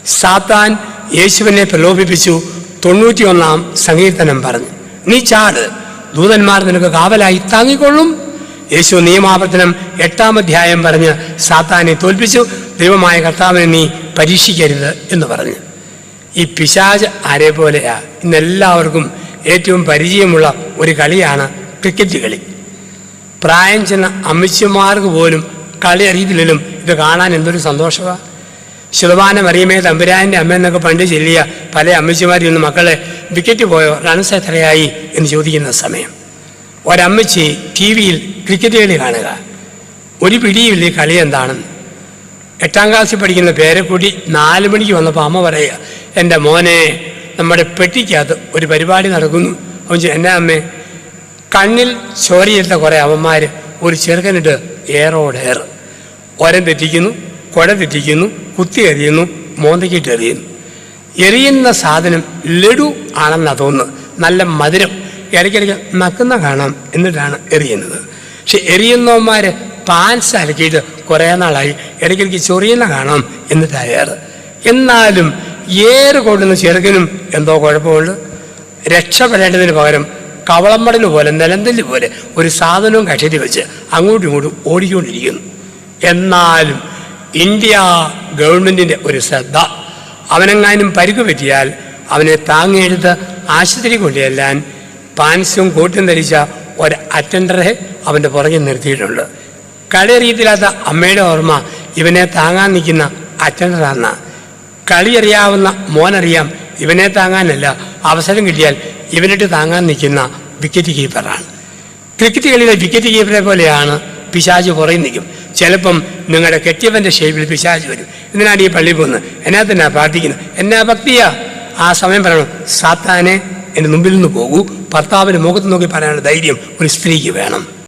സാത്താൻ യേശുവിനെ പ്രലോഭിപ്പിച്ചു. 91-ാം സങ്കീർത്തനം പറഞ്ഞു, നീ ചാട്, ദൂതന്മാർ നിനക്ക് കാവലായി താങ്ങിക്കൊള്ളും. യേശു നിയമാവർത്തനം 8-ാം അധ്യായം പറഞ്ഞ് സാത്താനെ തോൽപ്പിച്ചു. ദൈവമായ കർത്താവിനെ നീ പരീക്ഷിക്കരുത് എന്ന് പറഞ്ഞു. ഈ പിശാച് ആരെ പോലെയാ? ഇന്നെല്ലാവർക്കും ഏറ്റവും പരിചയമുള്ള ഒരു കളിയാണ് ക്രിക്കറ്റ് കളി. പ്രായം ചെന്ന അമ്മച്ചിമാർക്ക് പോലും കളി അറിയത്തില്ലെങ്കിലും ഇത് കാണാൻ എന്തൊരു സന്തോഷമാണ്. ശുദ്ധവാന മറിയമേ തമ്പുരാൻ്റെ അമ്മ എന്നൊക്കെ പണ്ട് ചൊല്ലിയ പല അമ്മച്ചിമാരിൽ നിന്ന് മക്കളെ വിക്കറ്റ് പോയോ, റൺസ് എത്രയായി എന്ന് ചോദിക്കുന്ന സമയം ഒരമ്മച്ചി ടി വിയിൽ ക്രിക്കറ്റ് കളി കാണുക. ഒരു പിടിയില്ല കളി എന്താണെന്ന്. 8-ാം ക്ലാസ്സിൽ പഠിക്കുന്ന പേരക്കുട്ടി 4 മണിക്ക് വന്നപ്പോൾ അമ്മ പറയുക, എൻ്റെ മോനെ നമ്മുടെ പെട്ടിക്കകത്ത് ഒരു പരിപാടി നടക്കുന്നു. അവൻ എന്നാ അമ്മേ? കണ്ണിൽ ചോരയിട്ട കുറേ അവന്മാർ ഒരു ചെറുക്കനിട്ട് ഏറോടേറ് ഒരം തെറ്റിക്കുന്നു, കുഴ തെറ്റിക്കുന്നു, കുത്തി എറിയുന്നു, മോന്തയ്ക്കിട്ട് എറിയുന്നു. എറിയുന്ന സാധനം ലഡു ആണെന്നാണ് തോന്നുന്നത്. നല്ല മധുരം, ഇടയ്ക്കിടയ്ക്ക് നക്കുന്ന കാണാം, എന്നിട്ടാണ് എറിയുന്നത്. പക്ഷെ എറിയുന്നവന്മാർ പാൻസ് അലക്കിയിട്ട് കുറേ നാളായി ഇടയ്ക്കിടയ്ക്ക് ചൊറിയുന്ന കാണാം, എന്നിട്ടാണ് ഏറ്. എന്നാലും ഏറ് കൊണ്ടുന്ന ചെറുക്കനും എന്തോ കുഴപ്പമുണ്ട്. രക്ഷപ്പെടേണ്ടതിന് പകരം കവളമ്മടൽ പോലെ നിലന്തല് പോലെ ഒരു സാധനവും കഷരി വെച്ച് അങ്ങോട്ടും ഇങ്ങോട്ടും ഓടിക്കൊണ്ടിരിക്കുന്നു. എന്നാലും ഇന്ത്യ ഗവൺമെൻറ്റിൻ്റെ ഒരു ശ്രദ്ധ, അവനെങ്ങാനും പരിക്ക് പറ്റിയാൽ അവനെ താങ്ങിയെടുത്ത് ആശുപത്രി കൊണ്ടുചെല്ലാൻ പാൻസും കോട്ടും ധരിച്ച ഒരു അറ്റൻഡറെ അവൻ്റെ പുറകെ നിർത്തിയിട്ടുണ്ട്. കളിയറിയത്തില്ലാത്ത അമ്മയുടെ ഓർമ്മ ഇവനെ താങ്ങാൻ നിൽക്കുന്ന അറ്റൻഡറാണെന്ന. കളി അറിയാവുന്ന മോനറിയാം ഇവനെ താങ്ങാനല്ല, അവസരം കിട്ടിയാൽ ഇവനിട്ട് താങ്ങാൻ നിൽക്കുന്ന വിക്കറ്റ് കീപ്പറാണ്. ക്രിക്കറ്റ് കളിയിലെ വിക്കറ്റ് കീപ്പറെ പോലെയാണ് പിശാച് പുറകിൽ നിൽക്കും. ചിലപ്പം നിങ്ങളുടെ കെട്ടിയവൻ്റെ ഷേപ്പിൽ പിശാച് വരും. എന്തിനാണ് ഈ പള്ളിയിൽ പോകുന്നത്? എന്നാ തന്നെ പ്രാർത്ഥിക്കുന്നത്? എന്നാ ഭക്തിയാ? ആ സമയം പറയണം, സാത്താനെ എൻ്റെ മുമ്പിൽ നിന്ന് പോകൂ. ഭർത്താവിൻ്റെ മുഖത്ത് നോക്കി പറയാനുള്ള ധൈര്യം ഒരു സ്ത്രീക്ക് വേണം.